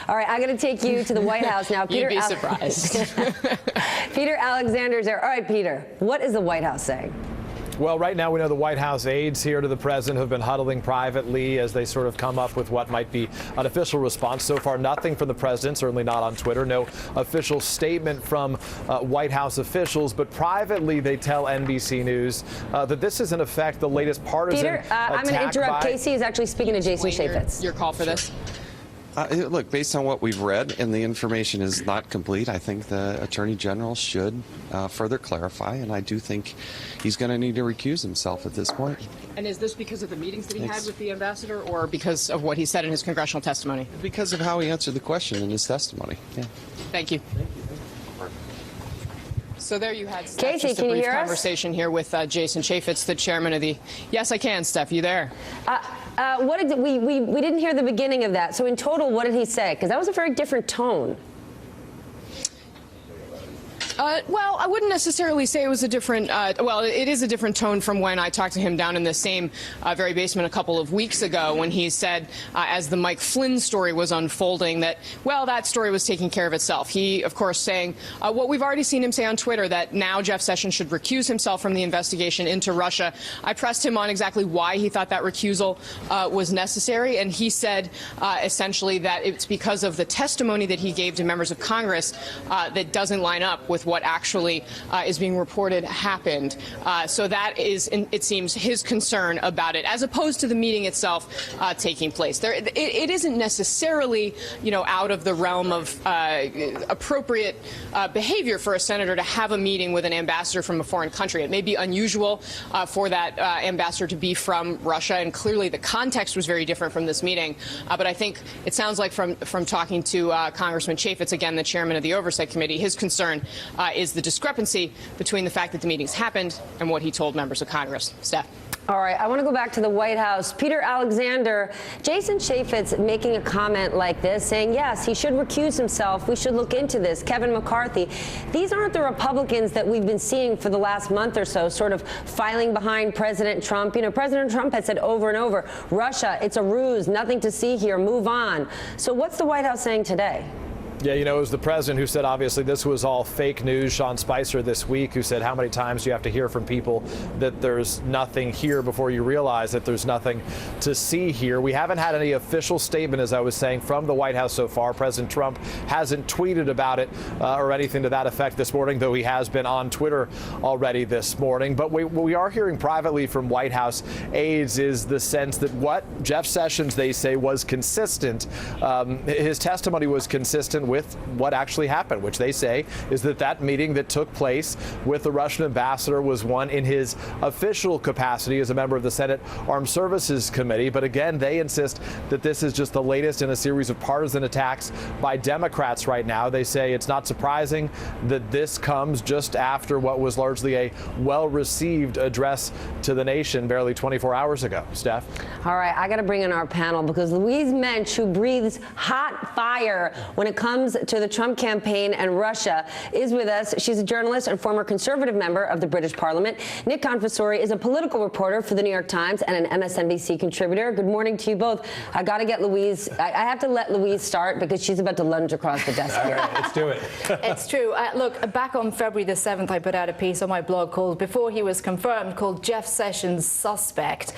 All right, I'm going to take you to the White House now. You'd be surprised. Peter Alexander's there. All right, Peter, what is the White House saying? Well, right now we know the White House aides here to the president have been huddling privately as they sort of come up with what might be an official response. So far, nothing from the president, certainly not on Twitter. No official statement from White House officials. But privately, they tell NBC News that this is, in effect, the latest partisan Peter, I'm going to interrupt. Casey is actually speaking to Jason Chaffitz. Your call for this? Look, based on what we've read, and the information is not complete, I think the Attorney General should further clarify, and I do think he's going to need to recuse himself at this point. And is this because of the meetings that he had with the ambassador, or because of what he said in his congressional testimony? Because of how he answered the question in his testimony. Yeah. Thank you. So there you had, Steph, Casey, just a brief conversation here with Jason Chaffitz, the chairman of the... Yes, I can, Steph. You there? What did we didn't hear the beginning of that. So in total, what did he say? Because that was a very different tone. Well, I wouldn't necessarily say it was a different, well, it is a different tone from when I talked to him down in the same very basement a couple of weeks ago when he said, as the Mike Flynn story was unfolding, that, well, that story was taking care of itself. He, of course, saying what we've already seen him say on Twitter, that now Jeff Sessions should recuse himself from the investigation into Russia. I pressed him on exactly why he thought that recusal was necessary, and he said essentially that it's because of the testimony that he gave to members of Congress that doesn't line up with what actually is being reported happened. So that is, it seems, his concern about it, as opposed to the meeting itself taking place. It isn't necessarily, you know, out of the realm of appropriate behavior for a senator to have a meeting with an ambassador from a foreign country. It may be unusual for that ambassador to be from Russia, and clearly the context was very different from this meeting. But I think it sounds like from talking to Congressman Chaffitz, again, the chairman of the Oversight Committee, his concern is the discrepancy between the fact that the meetings happened and what he told members of Congress. Steph. All right, I want to go back to the White House. Peter Alexander, Jason Chaffitz making a comment like this, saying, yes, he should recuse himself. We should look into this. Kevin McCarthy. These aren't the Republicans that we've been seeing for the last month or so, sort of filing behind President Trump. You know, President Trump has said over and over, Russia, it's a ruse, nothing to see here, move on. So what's the White House saying today? Yeah, you know, it was the president who said, obviously, this was all fake news. Sean Spicer this week, who said, how many times do you have to hear from people that there's nothing here before you realize that there's nothing to see here? We haven't had any official statement, as I was saying, from the White House so far. President Trump hasn't tweeted about it or anything to that effect this morning, though he has been on Twitter already this morning. But what we are hearing privately from White House aides is the sense that what Jeff Sessions, they say, was consistent. His testimony was consistent with what actually happened, which they say is that meeting that took place with the Russian ambassador was one in his official capacity as a member of the Senate Armed Services Committee. But again, they insist that this is just the latest in a series of partisan attacks by Democrats right now. They say it's not surprising that this comes just after what was largely a well-received address to the nation barely 24 hours ago. Steph? All right, I got to bring in our panel because Louise Mensch, who breathes hot fire when it comes to the Trump campaign and Russia, is with us. She's a journalist and former conservative member of the British Parliament. Nick Confessori is a political reporter for the New York Times and an MSNBC contributor. Good morning to you both. I got to get Louise. I have to let Louise start because she's about to lunge across the desk here. All right, let's do it. It's true. Look, back on February the 7th, I put out a piece on my blog called, before he was confirmed, called Jeff Sessions Suspect.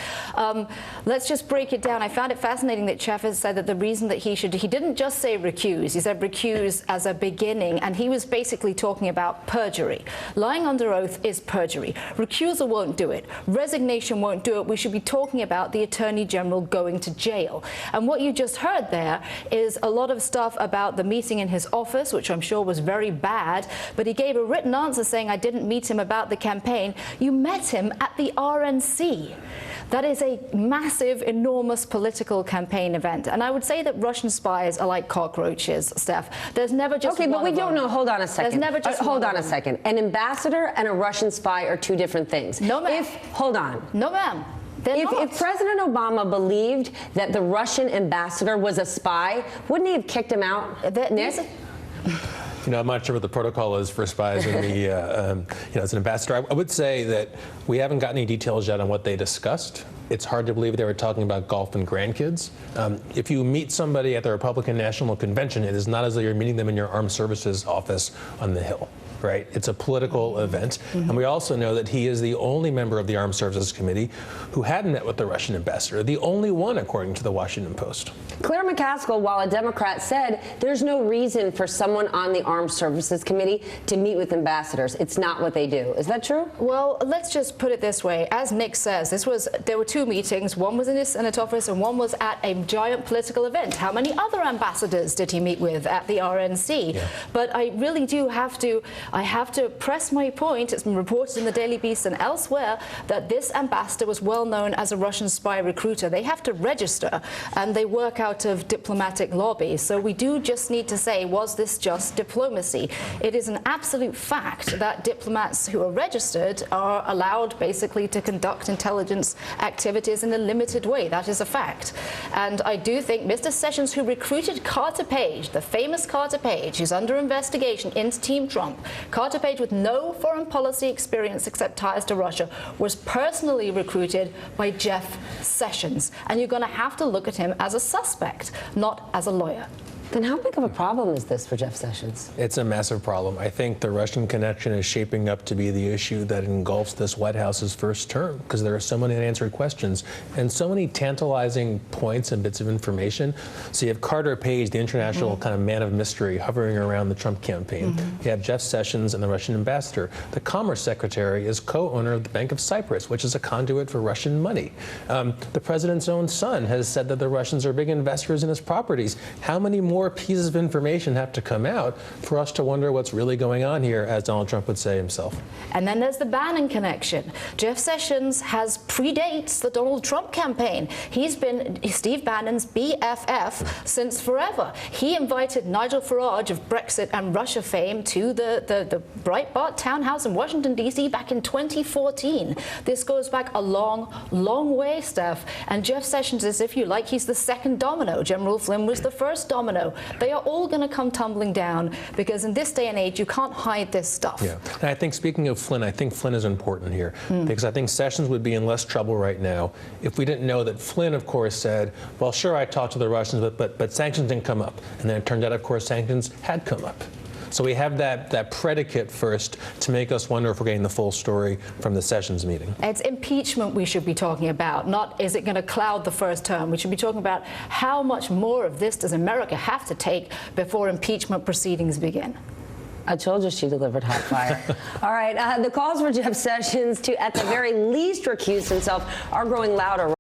Let's just break it down. I found it fascinating that Chaffitz said that the reason that he didn't just say recuse, he said recuse as a beginning, and he was basically talking about perjury. Lying under oath is perjury. Recusal won't do it. Resignation won't do it. We should be talking about the Attorney General going to jail. And what you just heard there is a lot of stuff about the meeting in his office, which I'm sure was very bad, but he gave a written answer saying, I didn't meet him about the campaign. You met him at the RNC. That is a massive, enormous political campaign event. And I would say that Russian spies are like cockroaches, Steph. There's never just one. Okay, but we don't know. Hold on a second. There's never just hold on a second. An ambassador and a Russian spy are two different things. No, ma'am. Hold on. No, ma'am. If President Obama believed that the Russian ambassador was a spy, wouldn't he have kicked him out? Nick? I'm not sure what the protocol is for spies in the, as an ambassador. I would say that we haven't gotten any details yet on what they discussed. It's hard to believe they were talking about golf and grandkids. If you meet somebody at the Republican National Convention, it is not as though you're meeting them in your armed services office on the Hill. Right? It's a political event. And we also know that he is the only member of the Armed Services Committee who hadn't met with the Russian ambassador, the only one, according to the Washington Post. Claire McCaskill, while a Democrat, said there's no reason for someone on the Armed Services Committee to meet with ambassadors. It's not what they do. Is that true? Well, let's just put it this way. As Nick says, there were two meetings. One was in his Senate office and one was at a giant political event. How many other ambassadors did he meet with at the RNC? Yeah. But I really do have to press my point. It's been reported in the Daily Beast and elsewhere that this ambassador was well known as a Russian spy recruiter. They have to register, and they work out of diplomatic lobbies. So we do just need to say, was this just diplomacy? It is an absolute fact that diplomats who are registered are allowed basically to conduct intelligence activities in a limited way. That is a fact. And I do think Mr. Sessions, who recruited Carter Page, the famous Carter Page, who's under investigation into Team Trump, Carter Page, with no foreign policy experience except ties to Russia, was personally recruited by Jeff Sessions. And you're going to have to look at him as a suspect, not as a lawyer. Then how big of a problem is this for Jeff Sessions? It's a massive problem. I think the Russian connection is shaping up to be the issue that engulfs this White House's first term, because there are so many unanswered questions and so many tantalizing points and bits of information. So you have Carter Page, the international kind of man of mystery, hovering around the Trump campaign. You have Jeff Sessions and the Russian ambassador. The Commerce Secretary is co-owner of the Bank of Cyprus, which is a conduit for Russian money. The president's own son has said that the Russians are big investors in his properties. How many more pieces of information have to come out for us to wonder what's really going on here, as Donald Trump would say himself? And then there's the Bannon connection. Jeff Sessions predates the Donald Trump campaign. He's been Steve Bannon's BFF since forever. He invited Nigel Farage of Brexit and Russia fame to the Breitbart townhouse in Washington, D.C. back in 2014. This goes back a long, long way, Steph. And Jeff Sessions is, if you like, he's the second domino. General Flynn was the first domino. They are all going to come tumbling down, because in this day and age, you can't hide this stuff. Yeah, and I think, speaking of Flynn, I think Flynn is important here, because I think Sessions would be in less trouble right now if we didn't know that Flynn, of course, said, well, sure, I talked to the Russians, but sanctions didn't come up. And then it turned out, of course, sanctions had come up. So we have that predicate first to make us wonder if we're getting the full story from the Sessions meeting. It's impeachment we should be talking about, not is it going to cloud the first term. We should be talking about how much more of this does America have to take before impeachment proceedings begin. I told you she delivered hot fire. All right, the calls for Jeff Sessions to, at the very least, recuse himself are growing louder.